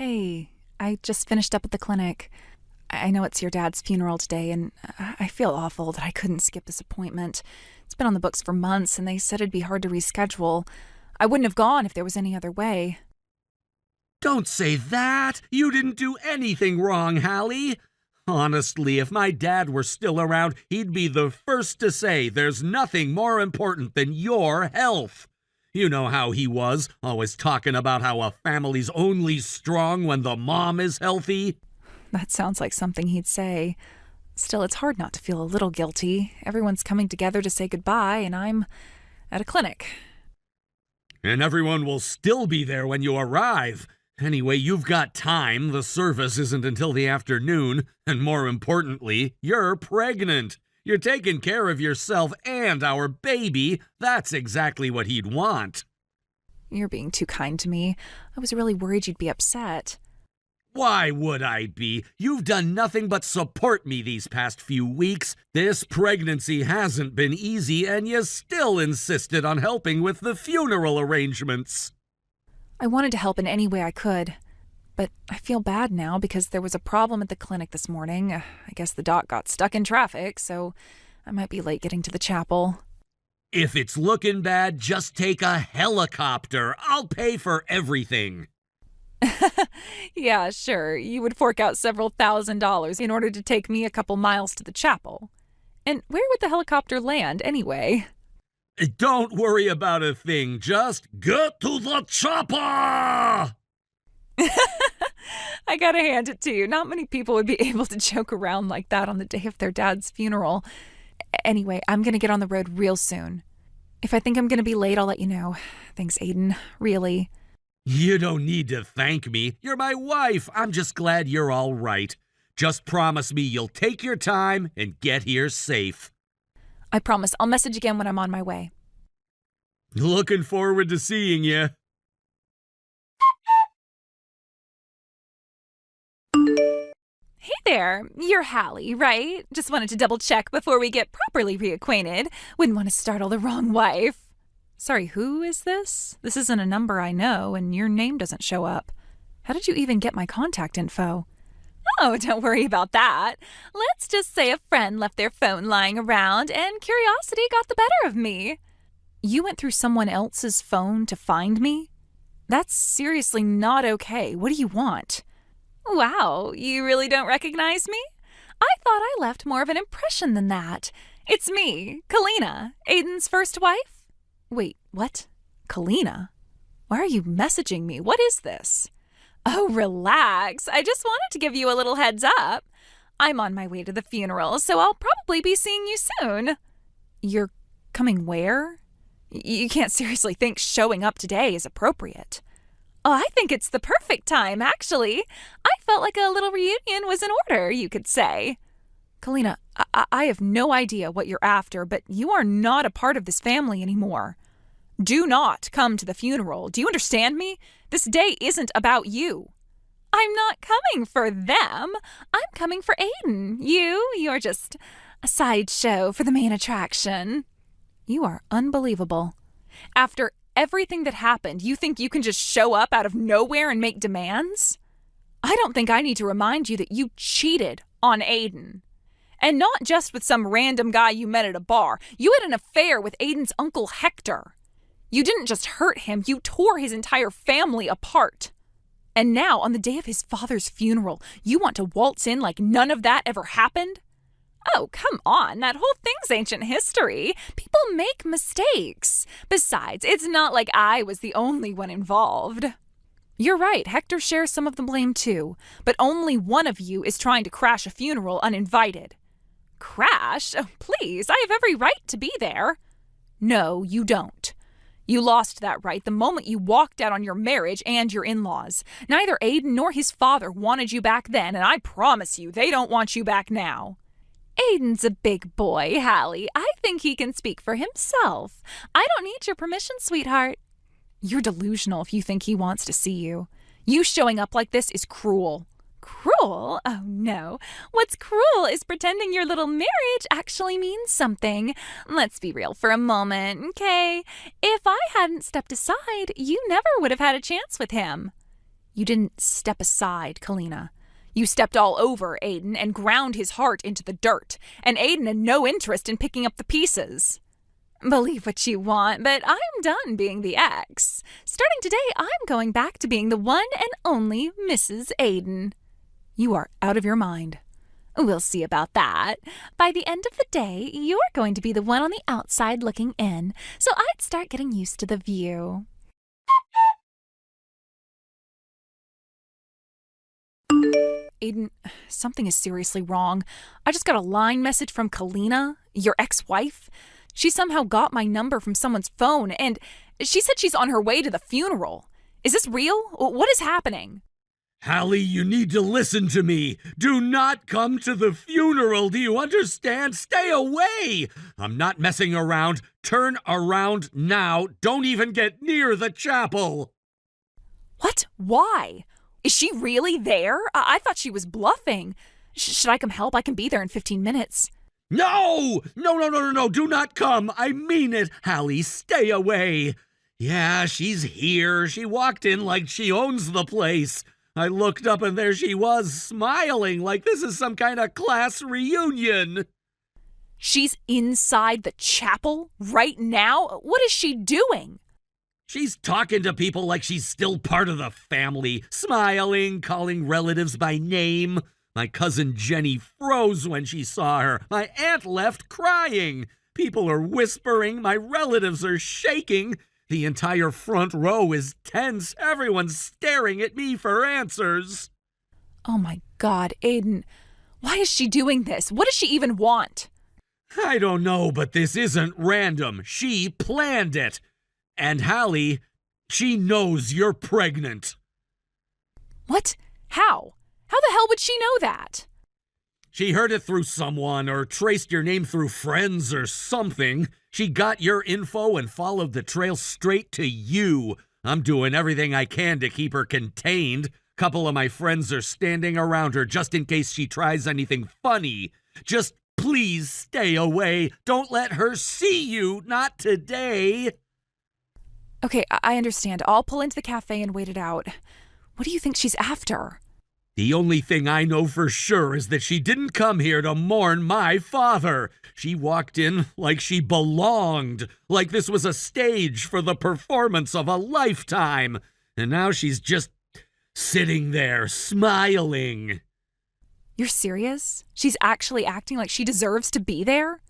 Hey, I just finished up at the clinic. I know it's your dad's funeral today, and I feel awful that I couldn't skip this appointment. It's been on the books for months, and they said it'd be hard to reschedule. I wouldn't have gone if there was any other way. Don't say that! You didn't do anything wrong, Hallie! Honestly, if my dad were still around, he'd be the first to say there's nothing more important than your health. You know how he was, always talking about how a family's only strong when the mom is healthy. That sounds like something he'd say. Still, it's hard not to feel a little guilty. Everyone's coming together to say goodbye, and I'm at a clinic. And everyone will still be there when you arrive. Anyway, you've got time. The service isn't until the afternoon. And more importantly, you're pregnant. You're taking care of yourself and our baby. That's exactly what he'd want. You're being too kind to me. I was really worried you'd be upset. Why would I be? You've done nothing but support me these past few weeks. This pregnancy hasn't been easy, and you still insisted on helping with the funeral arrangements. I wanted to help in any way I could. But I feel bad now because there was a problem at the clinic this morning. I guess the doc got stuck in traffic, so I might be late getting to the chapel. If it's looking bad, just take a helicopter. I'll pay for everything. Yeah, sure. You would fork out several $1,000s in order to take me a couple miles to the chapel. And where would the helicopter land, anyway? Don't worry about a thing. Just get to the chopper! I gotta hand it to you. Not many people would be able to joke around like that on the day of their dad's funeral. Anyway, I'm gonna get on the road real soon. If I think I'm gonna be late, I'll let you know. Thanks, Aiden. Really. You don't need to thank me. You're my wife. I'm just glad you're all right. Just promise me you'll take your time and get here safe. I promise. I'll message again when I'm on my way. Looking forward to seeing you. Hey there, you're Hallie, right? Just wanted to double check before we get properly reacquainted. Wouldn't want to startle the wrong wife. Sorry, who is this? This isn't a number I know, and your name doesn't show up. How did you even get my contact info? Oh, don't worry about that. Let's just say a friend left their phone lying around, and curiosity got the better of me. You went through someone else's phone to find me? That's seriously not okay. What do you want? Wow, you really don't recognize me? I thought I left more of an impression than that. It's me, Kalina, Aiden's first wife. Wait, what? Kalina? Why are you messaging me? What is this? Oh, relax. I just wanted to give you a little heads up. I'm on my way to the funeral, so I'll probably be seeing you soon. You're coming where? You can't seriously think showing up today is appropriate. Oh, I think it's the perfect time, actually. I felt like a little reunion was in order, you could say. Kalina, I have no idea what you're after, but you are not a part of this family anymore. Do not come to the funeral. Do you understand me? This day isn't about you. I'm not coming for them. I'm coming for Aiden. You're just a sideshow for the main attraction. You are unbelievable. After everything that happened, you think you can just show up out of nowhere and make demands? I don't think I need to remind you that you cheated on Aiden. And not just with some random guy you met at a bar. You had an affair with Aiden's uncle Hector. You didn't just hurt him, you tore his entire family apart. And now, on the day of his father's funeral, you want to waltz in like none of that ever happened? Oh, come on, that whole thing's ancient history. People make mistakes. Besides, it's not like I was the only one involved. You're right, Hector shares some of the blame too, but only one of you is trying to crash a funeral uninvited. Crash? Oh, please, I have every right to be there. No, you don't. You lost that right the moment you walked out on your marriage and your in-laws. Neither Aiden nor his father wanted you back then, and I promise you they don't want you back now. Aiden's a big boy, Hallie. I think he can speak for himself. I don't need your permission, sweetheart. You're delusional if you think he wants to see you. You showing up like this is cruel. Cruel? Oh, no. What's cruel is pretending your little marriage actually means something. Let's be real for a moment, okay? If I hadn't stepped aside, you never would have had a chance with him. You didn't step aside, Kalina. You stepped all over Aiden and ground his heart into the dirt, and Aiden had no interest in picking up the pieces. Believe what you want, but I'm done being the ex. Starting today, I'm going back to being the one and only Mrs. Aiden. You are out of your mind. We'll see about that. By the end of the day, you're going to be the one on the outside looking in, so I'd start getting used to the view. Aiden, something is seriously wrong. I just got a line message from Kalina, your ex-wife. She somehow got my number from someone's phone, and she said she's on her way to the funeral. Is this real? What is happening? Hallie, you need to listen to me. Do not come to the funeral, do you understand? Stay away! I'm not messing around. Turn around now. Don't even get near the chapel. What? Why? Is she really there? I thought she was bluffing. Should I come help? I can be there in 15 minutes. No! No, do not come. I mean it. Hallie, stay away. Yeah, she's here. She walked in like she owns the place. I looked up and there she was, smiling like this is some kind of class reunion. She's inside the chapel right now? What is she doing? She's talking to people like she's still part of the family, smiling, calling relatives by name. My cousin Jenny froze when she saw her. My aunt left crying. People are whispering. My relatives are shaking. The entire front row is tense. Everyone's staring at me for answers. Oh my God, Aiden. Why is she doing this? What does she even want? I don't know, but this isn't random. She planned it. And Hallie, she knows you're pregnant. What? How? How the hell would she know that? She heard it through someone or traced your name through friends or something. She got your info and followed the trail straight to you. I'm doing everything I can to keep her contained. Couple of my friends are standing around her just in case she tries anything funny. Just please stay away. Don't let her see you. Not today. Okay, I understand. I'll pull into the cafe and wait it out. What do you think she's after? The only thing I know for sure is that she didn't come here to mourn my father. She walked in like she belonged, like this was a stage for the performance of a lifetime. And now she's just sitting there, smiling. You're serious? She's actually acting like she deserves to be there?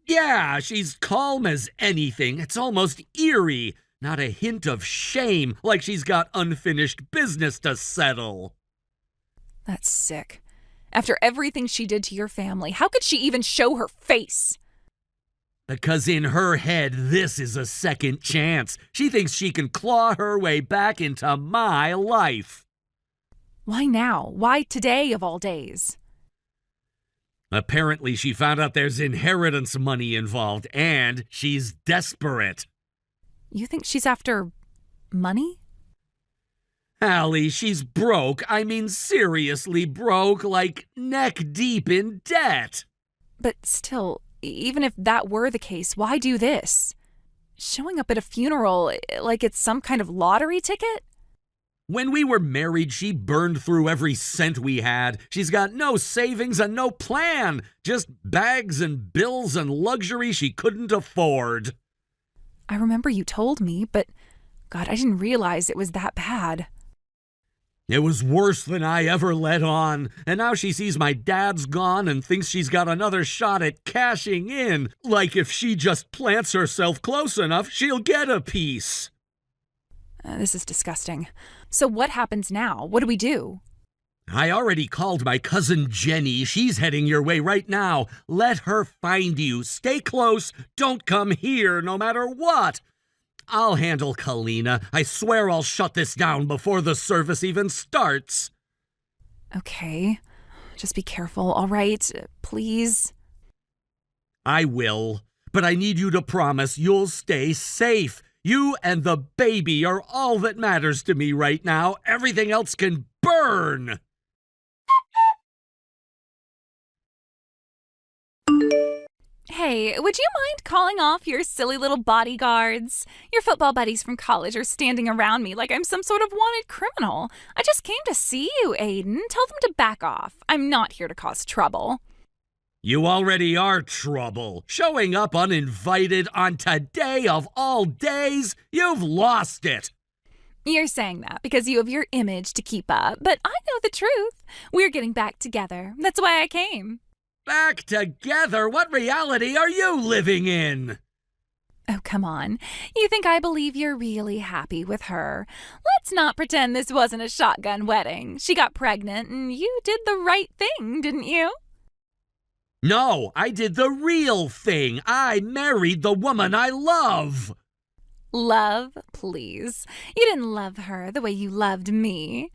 Yeah, she's calm as anything. It's almost eerie. Not a hint of shame, like she's got unfinished business to settle. That's sick. After everything she did to your family, how could she even show her face? Because in her head, this is a second chance. She thinks she can claw her way back into my life. Why now? Why today of all days? Apparently, she found out there's inheritance money involved, and she's desperate. You think she's after money? Hallie, she's broke. I mean, seriously broke, like neck deep in debt. But still, even if that were the case, why do this? Showing up at a funeral like it's some kind of lottery ticket? When we were married, she burned through every cent we had. She's got no savings and no plan. Just bags and bills and luxury she couldn't afford. I remember you told me, but God, I didn't realize it was that bad. It was worse than I ever let on. And now she sees my dad's gone and thinks she's got another shot at cashing in. Like if she just plants herself close enough, she'll get a piece. This is disgusting. So what happens now? What do we do? I already called my cousin Jenny. She's heading your way right now. Let her find you. Stay close. Don't come here no matter what. I'll handle Kalina. I swear I'll shut this down before the service even starts. Okay. Just be careful, all right? Please. I will. But I need you to promise you'll stay safe. You and the baby are all that matters to me right now. Everything else can burn. Hey, would you mind calling off your silly little bodyguards? Your football buddies from college are standing around me like I'm some sort of wanted criminal. I just came to see you, Aiden. Tell them to back off. I'm not here to cause trouble. You already are trouble. Showing up uninvited on today of all days, you've lost it. You're saying that because you have your image to keep up, but I know the truth. We're getting back together. That's why I came. Back together? What reality are you living in? Oh, come on. You think I believe you're really happy with her. Let's not pretend this wasn't a shotgun wedding. She got pregnant and you did the right thing, didn't you? No, I did the real thing. I married the woman I love. Love, please. You didn't love her the way you loved me.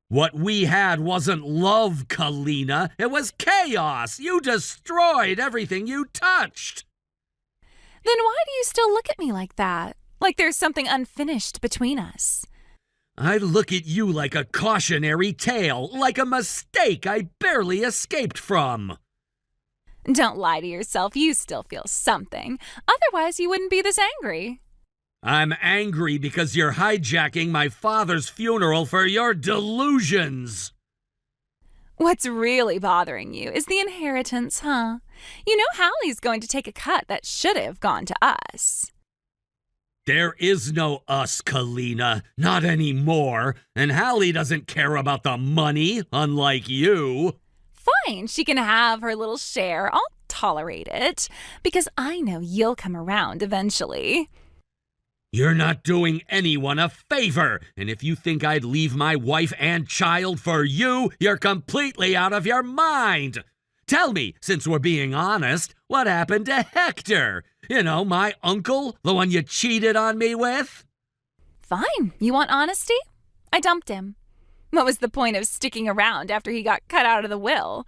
What we had wasn't love, Kalina. It was chaos. You destroyed everything you touched. Then why do you still look at me like that? Like there's something unfinished between us? I look at you like a cautionary tale, like a mistake I barely escaped from. Don't lie to yourself. You still feel something. Otherwise, you wouldn't be this angry. I'm angry because you're hijacking my father's funeral for your delusions. What's really bothering you is the inheritance, huh? You know Hallie's going to take a cut that should have gone to us. There is no us, Kalina. Not anymore. And Hallie doesn't care about the money, unlike you. Fine, she can have her little share. I'll tolerate it. Because I know you'll come around eventually. You're not doing anyone a favor, and if you think I'd leave my wife and child for you, you're completely out of your mind. Tell me, since we're being honest, what happened to Hector? You know, my uncle, the one you cheated on me with? Fine, you want honesty? I dumped him. What was the point of sticking around after he got cut out of the will?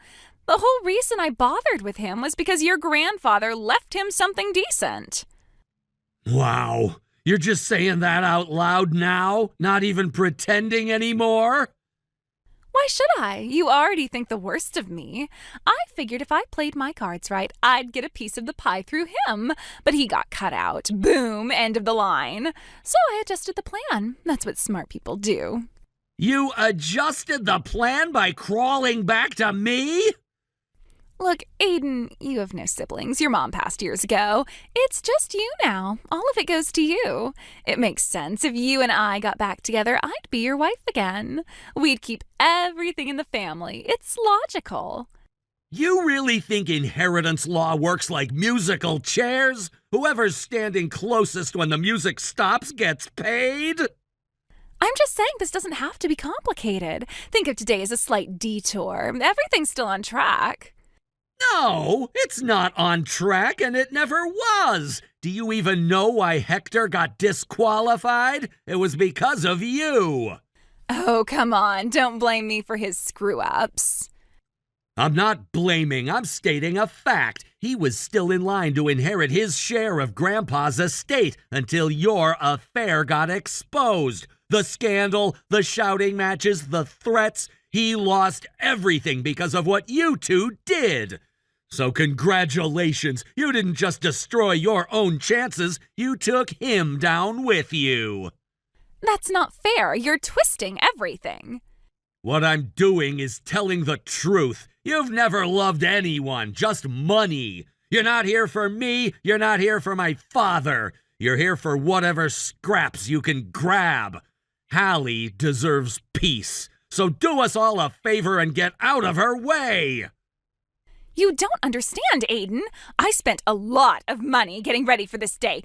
The whole reason I bothered with him was because your grandfather left him something decent. Wow. You're just saying that out loud now? Not even pretending anymore? Why should I? You already think the worst of me. I figured if I played my cards right, I'd get a piece of the pie through him. But he got cut out. Boom, end of the line. So I adjusted the plan. That's what smart people do. You adjusted the plan by crawling back to me? Look, Aiden, you have no siblings. Your mom passed years ago. It's just you now. All of it goes to you. It makes sense. If you and I got back together, I'd be your wife again. We'd keep everything in the family. It's logical. You really think inheritance law works like musical chairs? Whoever's standing closest when the music stops gets paid? I'm just saying this doesn't have to be complicated. Think of today as a slight detour. Everything's still on track. No, it's not on track, and it never was. Do you even know why Hector got disqualified? It was because of you. Oh, come on. Don't blame me for his screw-ups. I'm not blaming, I'm stating a fact. He was still in line to inherit his share of Grandpa's estate until your affair got exposed. The scandal, the shouting matches, the threats. He lost everything because of what you two did. So congratulations, you didn't just destroy your own chances, you took him down with you. That's not fair. You're twisting everything. What I'm doing is telling the truth. You've never loved anyone, just money. You're not here for me, you're not here for my father. You're here for whatever scraps you can grab. Hallie deserves peace, so do us all a favor and get out of her way. You don't understand, Aiden. I spent a lot of money getting ready for this day.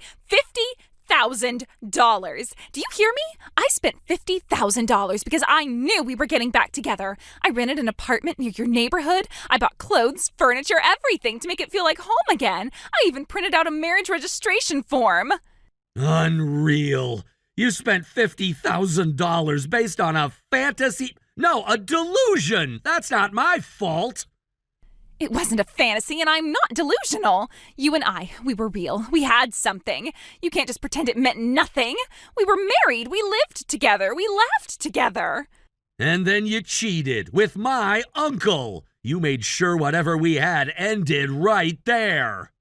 $50,000. Do you hear me? I spent $50,000 because I knew we were getting back together. I rented an apartment near your neighborhood. I bought clothes, furniture, everything to make it feel like home again. I even printed out a marriage registration form. Unreal. You spent $50,000 based on a fantasy. No, a delusion. That's not my fault. It wasn't a fantasy, and I'm not delusional. You and I, we were real. We had something. You can't just pretend it meant nothing. We were married. We lived together. We laughed together. And then you cheated with my uncle. You made sure whatever we had ended right there.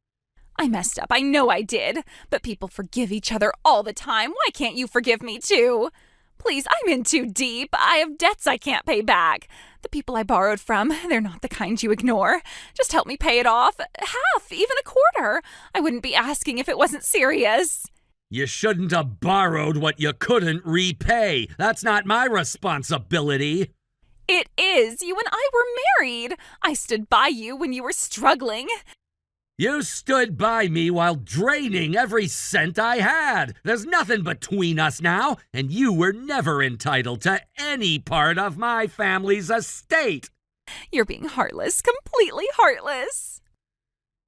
I messed up, I know I did. But people forgive each other all the time. Why can't you forgive me too? Please, I'm in too deep. I have debts I can't pay back. The people I borrowed from, they're not the kind you ignore. Just help me pay it off. Half, even a quarter. I wouldn't be asking if it wasn't serious. You shouldn't have borrowed what you couldn't repay. That's not my responsibility. It is. You and I were married. I stood by you when you were struggling. You stood by me while draining every cent I had. There's nothing between us now, and you were never entitled to any part of my family's estate. You're being heartless, completely heartless.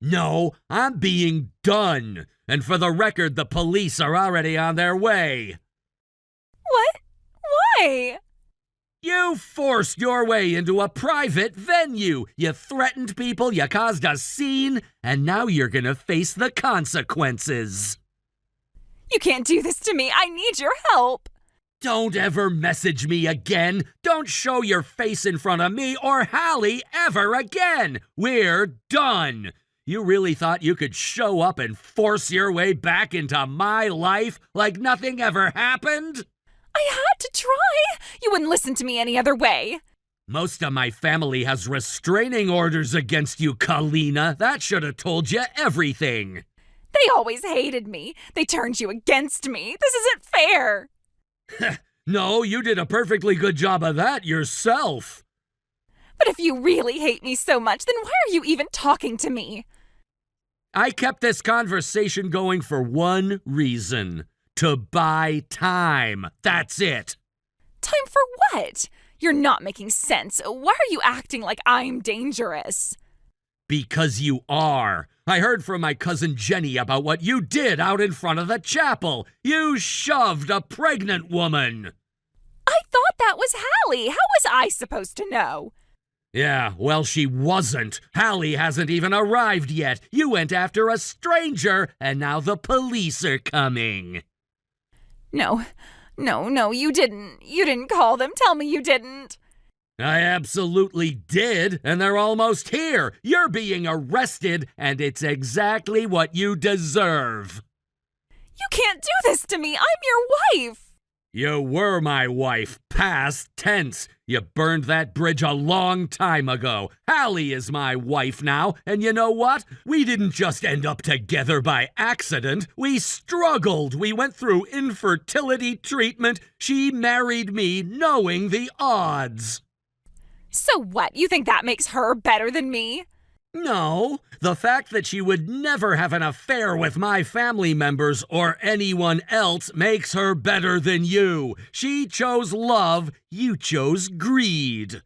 No, I'm being done. And for the record, the police are already on their way. What? Why? You forced your way into a private venue. You threatened people, you caused a scene, and now you're gonna face the consequences. You can't do this to me. I need your help. Don't ever message me again. Don't show your face in front of me or Hallie ever again. We're done. You really thought you could show up and force your way back into my life like nothing ever happened? I had to try. You wouldn't listen to me any other way. Most of my family has restraining orders against you, Kalina. That should have told you everything. They always hated me. They turned you against me. This isn't fair. No, you did a perfectly good job of that yourself. But if you really hate me so much, then why are you even talking to me? I kept this conversation going for one reason. To buy time. That's it. Time for what? You're not making sense. Why are you acting like I'm dangerous? Because you are. I heard from my cousin Jenny about what you did out in front of the chapel. You shoved a pregnant woman. I thought that was Hallie. How was I supposed to know? Yeah, well, she wasn't. Hallie hasn't even arrived yet. You went after a stranger, and now the police are coming. No, you didn't. You didn't call them. Tell me you didn't. I absolutely did, and they're almost here. You're being arrested, and it's exactly what you deserve. You can't do this to me. I'm your wife. You were my wife, past tense. You burned that bridge a long time ago. Hallie is my wife now, and you know what? We didn't just end up together by accident. We struggled. We went through infertility treatment. She married me knowing the odds. So what? You think that makes her better than me? No, the fact that she would never have an affair with my family members or anyone else makes her better than you. She chose love, you chose greed.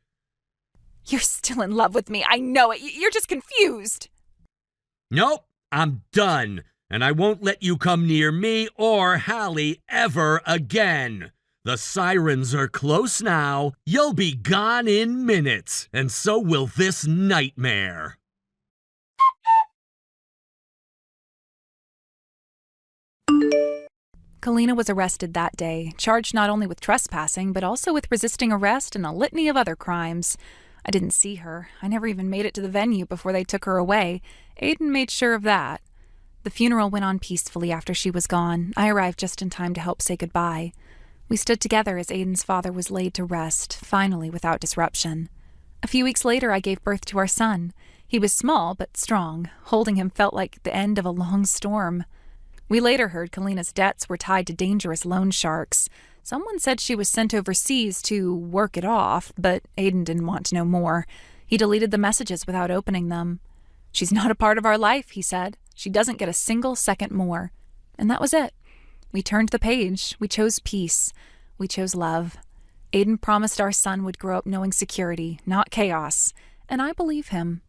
You're still in love with me. I know it. You're just confused. Nope, I'm done, and I won't let you come near me or Hallie ever again. The sirens are close now. You'll be gone in minutes, and so will this nightmare. Kalina was arrested that day, charged not only with trespassing, but also with resisting arrest and a litany of other crimes. I didn't see her. I never even made it to the venue before they took her away. Aiden made sure of that. The funeral went on peacefully after she was gone. I arrived just in time to help say goodbye. We stood together as Aiden's father was laid to rest, finally without disruption. A few weeks later, I gave birth to our son. He was small but strong. Holding him felt like the end of a long storm. We later heard Kalina's debts were tied to dangerous loan sharks. Someone said she was sent overseas to work it off, but Aiden didn't want to know more. He deleted the messages without opening them. She's not a part of our life, he said. She doesn't get a single second more. And that was it. We turned the page. We chose peace. We chose love. Aiden promised our son would grow up knowing security, not chaos. And I believe him.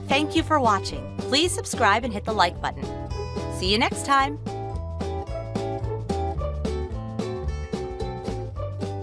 Thank you for watching. Please subscribe and hit the like button. See you next time.